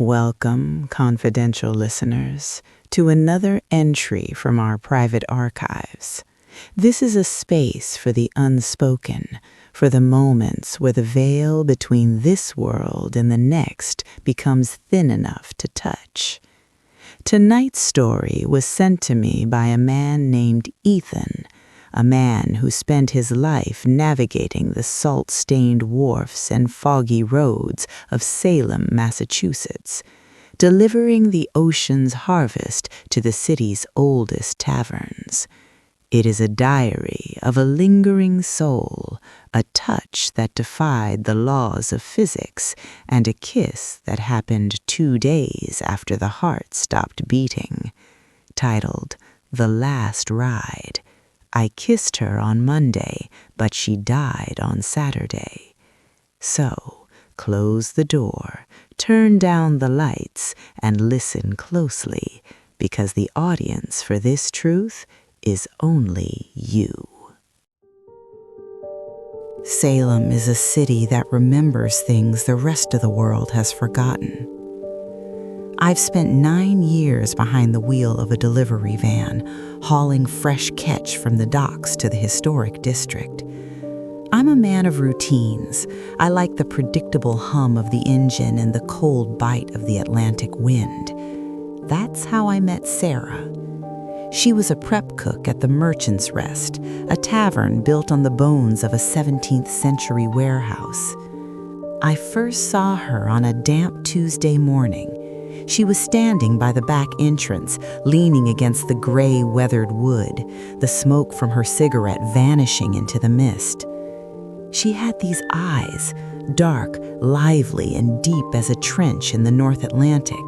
Welcome, confidential listeners, to another entry from our private archives. This is a space for the unspoken, for the moments where the veil between this world and the next becomes thin enough to touch. Tonight's story was sent to me by a man named Ethan, a man who spent his life navigating the salt-stained wharfs and foggy roads of Salem, Massachusetts, delivering the ocean's harvest to the city's oldest taverns. It is a diary of a lingering soul, a touch that defied the laws of physics, and a kiss that happened 2 days after the heart stopped beating. Titled, "The Last Ride." I kissed her on Monday, but she died on Saturday. So, close the door, turn down the lights, and listen closely, because the audience for this truth is only you. Salem is a city that remembers things the rest of the world has forgotten. I've spent 9 years behind the wheel of a delivery van, hauling fresh catch from the docks to the historic district. I'm a man of routines. I like the predictable hum of the engine and the cold bite of the Atlantic wind. That's how I met Sarah. She was a prep cook at the Merchant's Rest, a tavern built on the bones of a 17th century warehouse. I first saw her on a damp Tuesday morning. She was standing by the back entrance, leaning against the gray, weathered wood, the smoke from her cigarette vanishing into the mist. She had these eyes, dark, lively, and deep as a trench in the North Atlantic.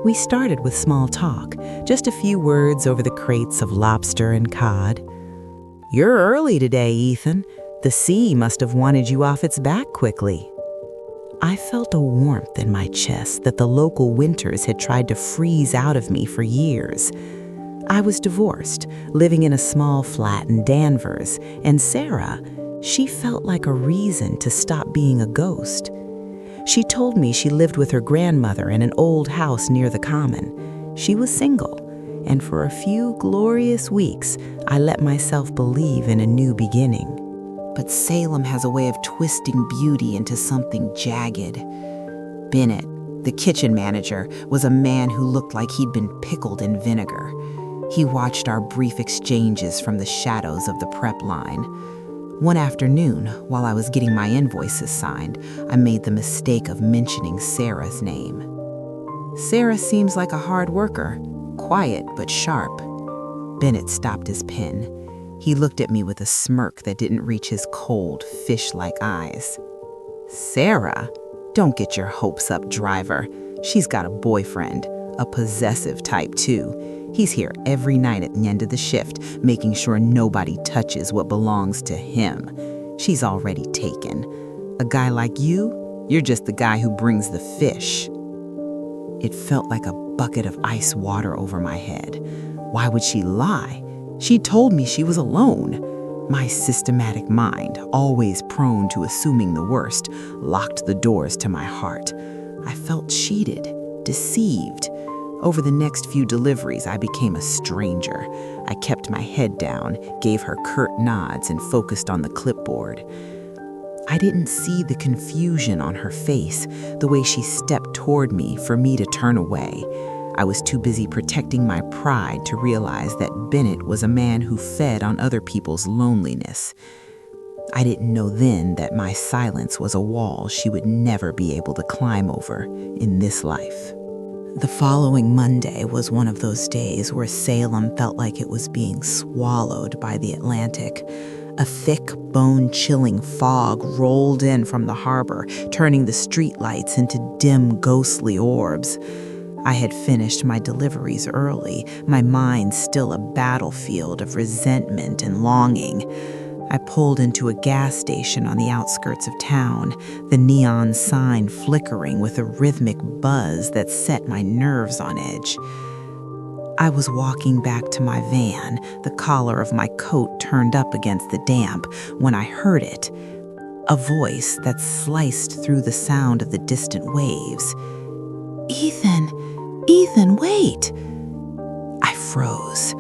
We started with small talk, just a few words over the crates of lobster and cod. "You're early today, Ethan. The sea must have wanted you off its back quickly." I felt a warmth in my chest that the local winters had tried to freeze out of me for years. I was divorced, living in a small flat in Danvers, and Sarah, she felt like a reason to stop being a ghost. She told me she lived with her grandmother in an old house near the common. She was single, and for a few glorious weeks, I let myself believe in a new beginning. But Salem has a way of twisting beauty into something jagged. Bennett, the kitchen manager, was a man who looked like he'd been pickled in vinegar. He watched our brief exchanges from the shadows of the prep line. One afternoon, while I was getting my invoices signed, I made the mistake of mentioning Sarah's name. "Sarah seems like a hard worker, quiet but sharp." Bennett stopped his pen. He looked at me with a smirk that didn't reach his cold, fish-like eyes. "Sarah? Don't get your hopes up, driver. She's got a boyfriend, a possessive type too. He's here every night at the end of the shift, making sure nobody touches what belongs to him. She's already taken. A guy like you, you're just the guy who brings the fish." It felt like a bucket of ice water over my head. Why would she lie? She told me she was alone. My systematic mind, always prone to assuming the worst, locked the doors to my heart. I felt cheated, deceived. Over the next few deliveries, I became a stranger. I kept my head down, gave her curt nods, and focused on the clipboard. I didn't see the confusion on her face, the way she stepped toward me for me to turn away. I was too busy protecting my pride to realize that Bennett was a man who fed on other people's loneliness. I didn't know then that my silence was a wall she would never be able to climb over in this life. The following Monday was one of those days where Salem felt like it was being swallowed by the Atlantic. A thick, bone-chilling fog rolled in from the harbor, turning the streetlights into dim, ghostly orbs. I had finished my deliveries early, my mind still a battlefield of resentment and longing. I pulled into a gas station on the outskirts of town, the neon sign flickering with a rhythmic buzz that set my nerves on edge. I was walking back to my van, the collar of my coat turned up against the damp, when I heard it. A voice that sliced through the sound of the distant waves. Ethan, wait. I froze.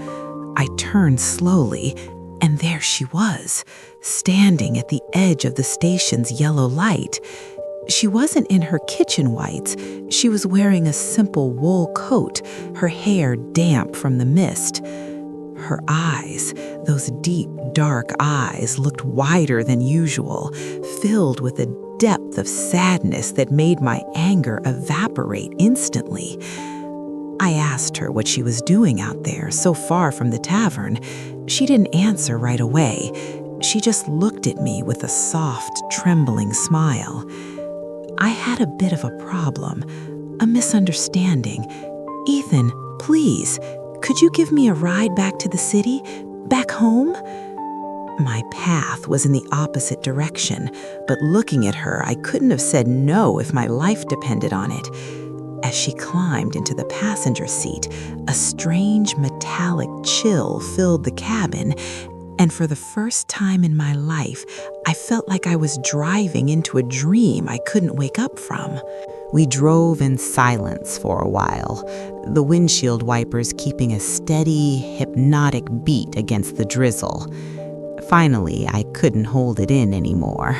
I turned slowly, and there she was, standing at the edge of the station's yellow light. She wasn't in her kitchen whites. She was wearing a simple wool coat, her hair damp from the mist. Her eyes, those deep, dark eyes, looked wider than usual, filled with a depth of sadness that made my anger evaporate instantly. I asked her what she was doing out there, so far from the tavern. She didn't answer right away. She just looked at me with a soft, trembling smile. I had a bit of a problem, a misunderstanding. Ethan, please, could you give me a ride back to the city? Back home? My path was in the opposite direction, but looking at her, I couldn't have said no if my life depended on it. As she climbed into the passenger seat, a strange metallic chill filled the cabin, and for the first time in my life, I felt like I was driving into a dream I couldn't wake up from. We drove in silence for a while, the windshield wipers keeping a steady, hypnotic beat against the drizzle. Finally, I couldn't hold it in anymore.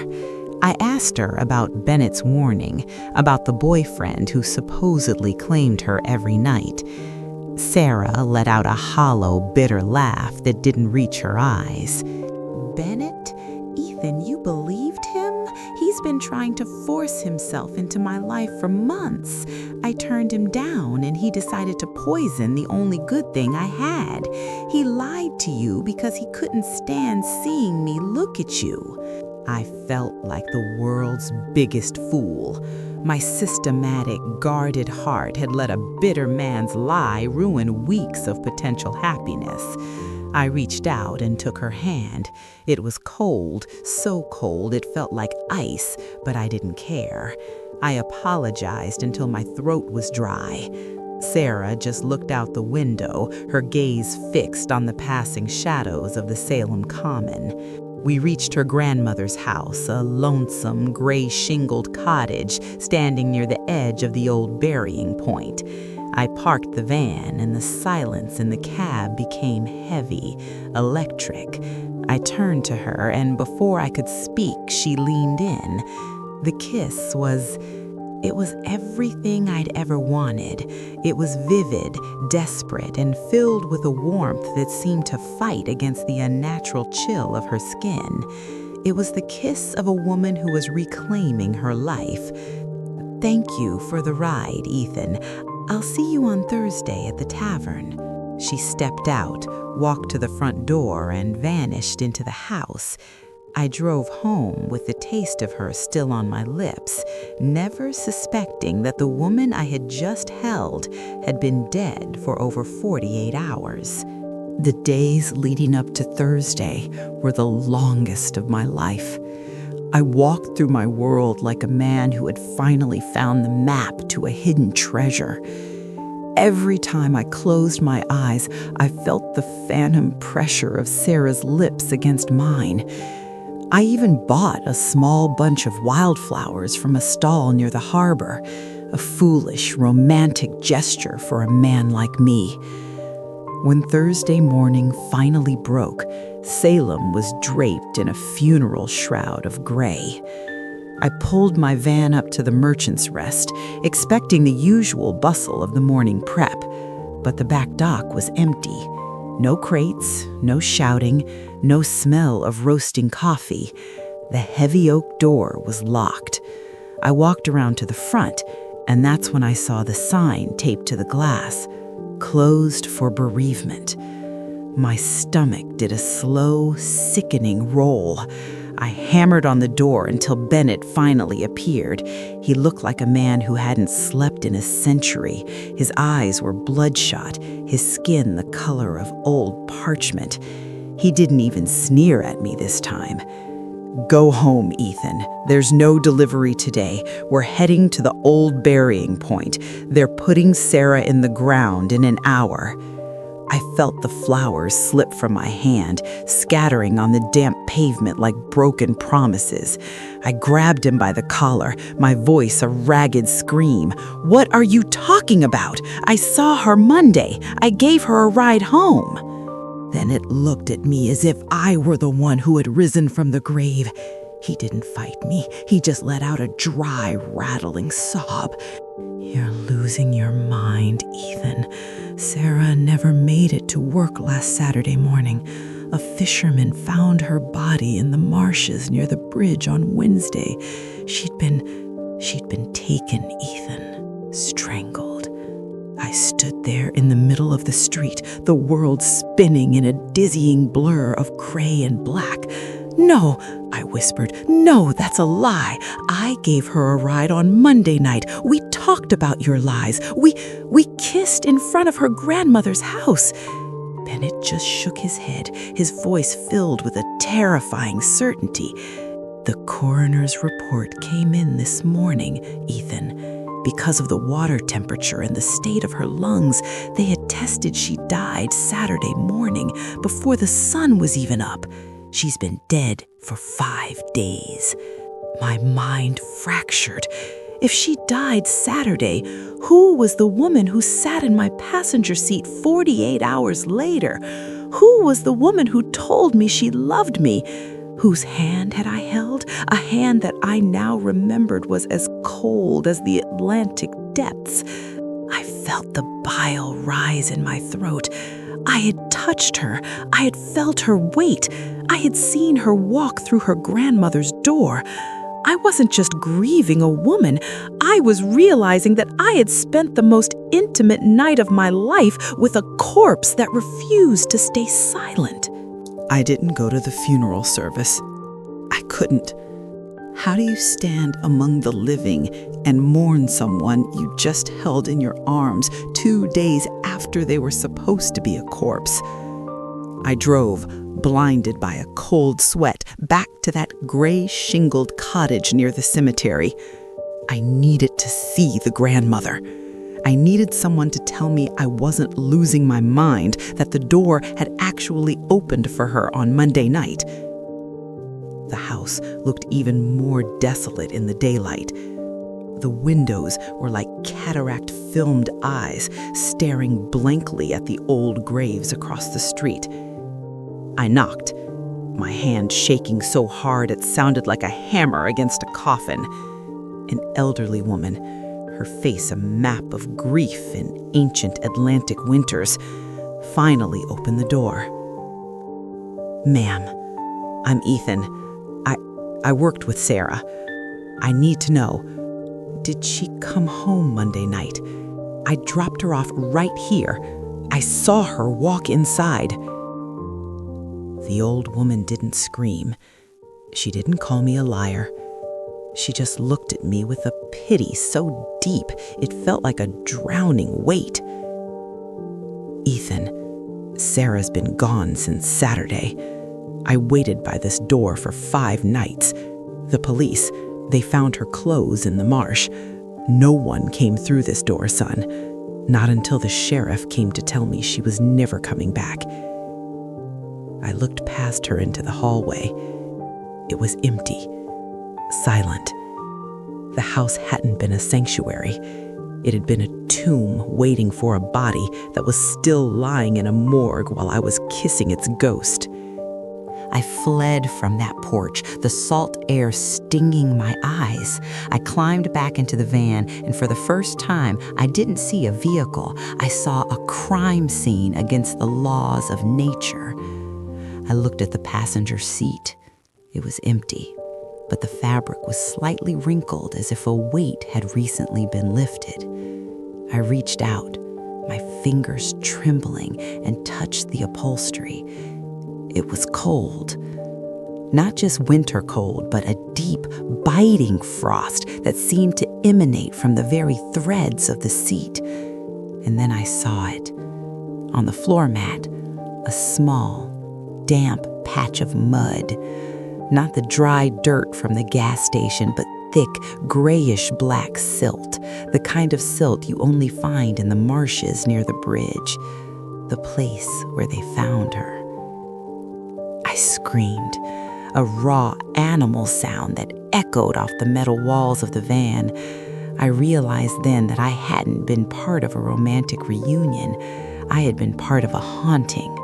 I asked her about Bennett's warning, about the boyfriend who supposedly claimed her every night. Sarah let out a hollow, bitter laugh that didn't reach her eyes. Bennett? Ethan, you believed him? He's been trying to force himself into my life for months. I turned him down and he decided to poison the only good thing I had. He lied to you because he couldn't stand seeing me look at you. I felt like the world's biggest fool. My systematic, guarded heart had let a bitter man's lie ruin weeks of potential happiness. I reached out and took her hand. It was cold, so cold it felt like ice, but I didn't care. I apologized until my throat was dry. Sarah just looked out the window, her gaze fixed on the passing shadows of the Salem Common. We reached her grandmother's house, a lonesome, gray-shingled cottage standing near the edge of the old burying point. I parked the van, and the silence in the cab became heavy, electric. I turned to her, and before I could speak, she leaned in. The kiss was everything I'd ever wanted. It was vivid, desperate, and filled with a warmth that seemed to fight against the unnatural chill of her skin. It was the kiss of a woman who was reclaiming her life. Thank you for the ride, Ethan. I'll see you on Thursday at the tavern. She stepped out, walked to the front door, and vanished into the house. I drove home with the taste of her still on my lips, never suspecting that the woman I had just held had been dead for over 48 hours. The days leading up to Thursday were the longest of my life. I walked through my world like a man who had finally found the map to a hidden treasure. Every time I closed my eyes, I felt the phantom pressure of Sarah's lips against mine. I even bought a small bunch of wildflowers from a stall near the harbor, a foolish, romantic gesture for a man like me. When Thursday morning finally broke, Salem was draped in a funeral shroud of gray. I pulled my van up to the Merchant's Rest, expecting the usual bustle of the morning prep, but the back dock was empty. No crates, no shouting, no smell of roasting coffee. The heavy oak door was locked. I walked around to the front, and that's when I saw the sign taped to the glass, "Closed for bereavement." My stomach did a slow, sickening roll. I hammered on the door until Bennett finally appeared. He looked like a man who hadn't slept in a century. His eyes were bloodshot, his skin the color of old parchment. He didn't even sneer at me this time. "Go home, Ethan. There's no delivery today. We're heading to the old burying point. They're putting Sarah in the ground in an hour." I felt the flowers slip from my hand, scattering on the damp pavement like broken promises. I grabbed him by the collar, my voice a ragged scream. "What are you talking about? I saw her Monday. I gave her a ride home." Then it looked at me as if I were the one who had risen from the grave. He didn't fight me. He just let out a dry, rattling sob. "You're losing your mind, Ethan. Sarah never made it to work last Saturday morning. A fisherman found her body in the marshes near the bridge on Wednesday. She'd been taken, Ethan. Strangled." I stood there in the middle of the street, the world spinning in a dizzying blur of gray and black. "No," I whispered. "No, that's a lie. I gave her a ride on Monday night. We talked about your lies. We kissed in front of her grandmother's house." Bennett just shook his head, his voice filled with a terrifying certainty. "The coroner's report came in this morning, Ethan. Because of the water temperature and the state of her lungs, they had tested she died Saturday morning before the sun was even up. She's been dead for 5 days." My mind fractured. If she died Saturday, who was the woman who sat in my passenger seat 48 hours later? Who was the woman who told me she loved me? Whose hand had I held? A hand that I now remembered was as cold as the Atlantic depths. I felt the bile rise in my throat. I had touched her. I had felt her weight. I had seen her walk through her grandmother's door. I wasn't just grieving a woman. I was realizing that I had spent the most intimate night of my life with a corpse that refused to stay silent. I didn't go to the funeral service. I couldn't. How do you stand among the living and mourn someone you just held in your arms 2 days after they were supposed to be a corpse? I drove, blinded by a cold sweat, back to that gray-shingled cottage near the cemetery. I needed to see the grandmother. I needed someone to tell me I wasn't losing my mind, that the door had actually opened for her on Monday night. The house looked even more desolate in the daylight. The windows were like cataract-filmed eyes staring blankly at the old graves across the street. I knocked, my hand shaking so hard it sounded like a hammer against a coffin. An elderly woman, her face a map of grief in ancient Atlantic winters, finally opened the door. "Ma'am, I'm Ethan. I worked with Sarah. I need to know, did she come home Monday night? I dropped her off right here. I saw her walk inside." The old woman didn't scream. She didn't call me a liar. She just looked at me with a pity so deep it felt like a drowning weight. "Ethan, Sarah's been gone since Saturday. I waited by this door for 5 nights. The police, they found her clothes in the marsh. No one came through this door, son. Not until the sheriff came to tell me she was never coming back." I looked past her into the hallway. It was empty, silent. The house hadn't been a sanctuary. It had been a tomb waiting for a body that was still lying in a morgue while I was kissing its ghost. I fled from that porch, the salt air stinging my eyes. I climbed back into the van, and for the first time, I didn't see a vehicle. I saw a crime scene against the laws of nature. I looked at the passenger seat. It was empty, but the fabric was slightly wrinkled as if a weight had recently been lifted. I reached out, my fingers trembling, and touched the upholstery. It was cold. Not just winter cold, but a deep, biting frost that seemed to emanate from the very threads of the seat. And then I saw it. On the floor mat, a small, damp patch of mud. Not the dry dirt from the gas station, but thick, grayish-black silt, the kind of silt you only find in the marshes near the bridge. the place where they found her. I screamed, a raw animal sound that echoed off the metal walls of the van. I realized then that I hadn't been part of a romantic reunion. I had been part of a haunting.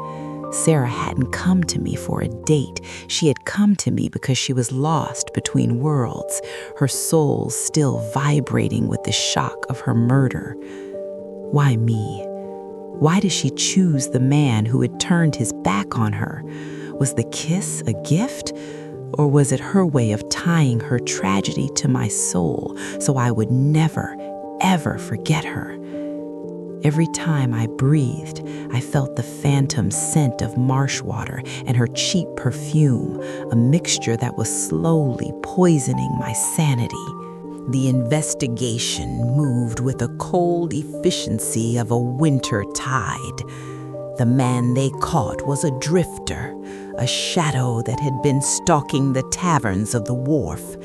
Sarah hadn't come to me for a date. She had come to me because she was lost between worlds, her soul still vibrating with the shock of her murder. Why me? Why did she choose the man who had turned his back on her? Was the kiss a gift? Or was it her way of tying her tragedy to my soul so I would never, ever forget her? Every time I breathed, I felt the phantom scent of marsh water and her cheap perfume, a mixture that was slowly poisoning my sanity. The investigation moved with the cold efficiency of a winter tide. The man they caught was a drifter, a shadow that had been stalking the taverns of the wharf.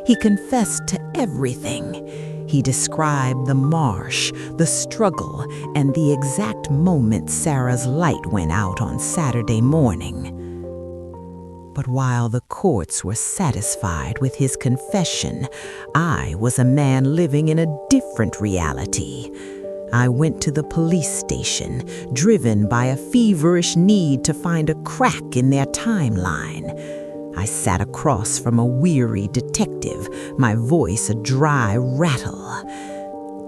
He confessed to everything. He described the marsh, the struggle, and the exact moment Sarah's light went out on Saturday morning. But while the courts were satisfied with his confession, I was a man living in a different reality. I went to the police station, driven by a feverish need to find a crack in their timeline. I sat across from a weary detective, my voice a dry rattle.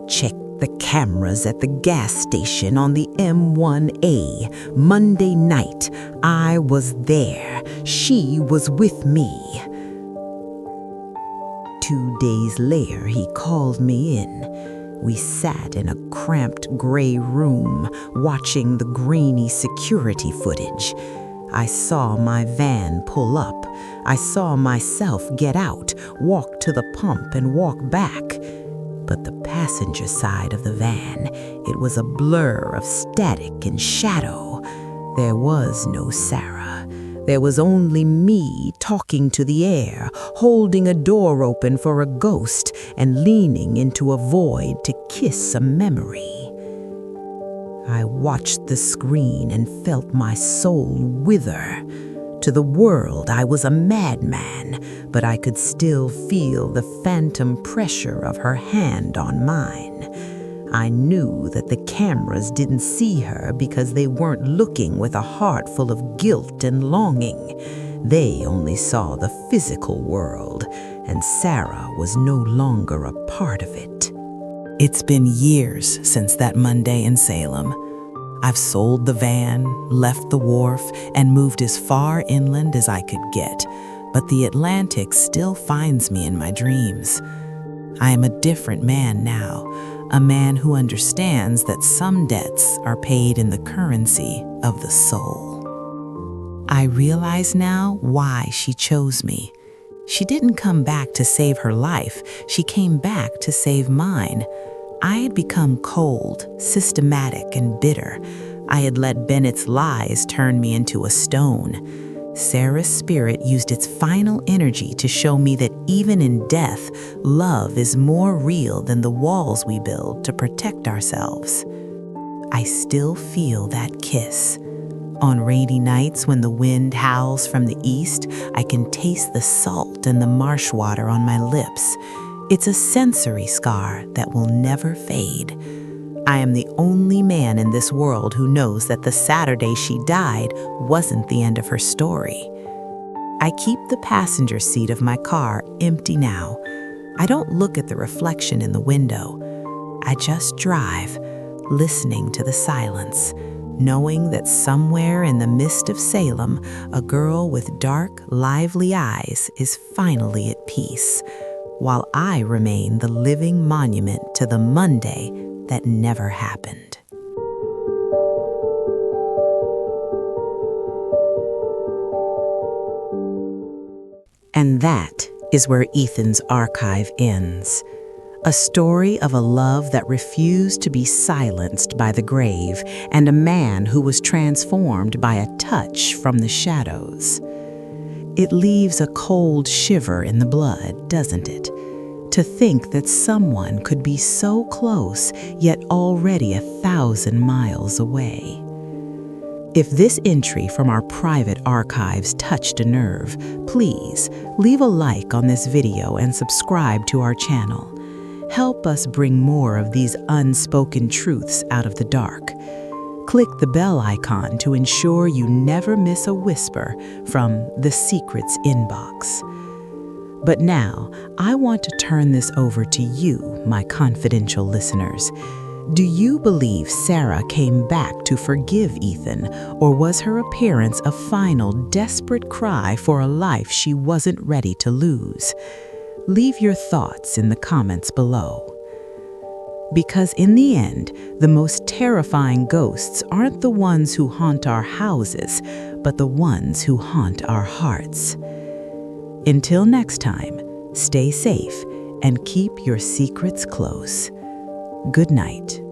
Check the cameras at the gas station on the M1A. Monday night, I was there. She was with me. 2 days later, he called me in. We sat in a cramped gray room, watching the grainy security footage. I saw my van pull up. I saw myself get out, walk to the pump, and walk back. But the passenger side of the van, it was a blur of static and shadow. There was no Sarah. There was only me talking to the air, holding a door open for a ghost and leaning into a void to kiss a memory. I watched the screen and felt my soul wither. To the world, I was a madman, but I could still feel the phantom pressure of her hand on mine. I knew that the cameras didn't see her because they weren't looking with a heart full of guilt and longing. They only saw the physical world, and Sarah was no longer a part of it. It's been years since that Monday in Salem. I've sold the van, left the wharf, and moved as far inland as I could get, but the Atlantic still finds me in my dreams. I am a different man now, a man who understands that some debts are paid in the currency of the soul. I realize now why she chose me. She didn't come back to save her life, she came back to save mine. I had become cold, systematic, and bitter. I had let Bennett's lies turn me into a stone. Sarah's spirit used its final energy to show me that even in death, love is more real than the walls we build to protect ourselves. I still feel that kiss. On rainy nights when the wind howls from the east, I can taste the salt and the marsh water on my lips. It's a sensory scar that will never fade. I am the only man in this world who knows that the Saturday she died wasn't the end of her story. I keep the passenger seat of my car empty now. I don't look at the reflection in the window. I just drive, listening to the silence, knowing that somewhere in the mist of Salem, a girl with dark, lively eyes is finally at peace, while I remain the living monument to the Monday that never happened. And that is where Ethan's archive ends. A story of a love that refused to be silenced by the grave, and a man who was transformed by a touch from the shadows. It leaves a cold shiver in the blood, doesn't it? To think that someone could be so close, yet already 1,000 miles away. If this entry from our private archives touched a nerve, please leave a like on this video and subscribe to our channel. Help us bring more of these unspoken truths out of the dark. Click the bell icon to ensure you never miss a whisper from the Secrets Inbox. But now, I want to turn this over to you, my confidential listeners. Do you believe Sarah came back to forgive Ethan, or was her appearance a final, desperate cry for a life she wasn't ready to lose? Leave your thoughts in the comments below. Because in the end, the most terrifying ghosts aren't the ones who haunt our houses, but the ones who haunt our hearts. Until next time, stay safe and keep your secrets close. Good night.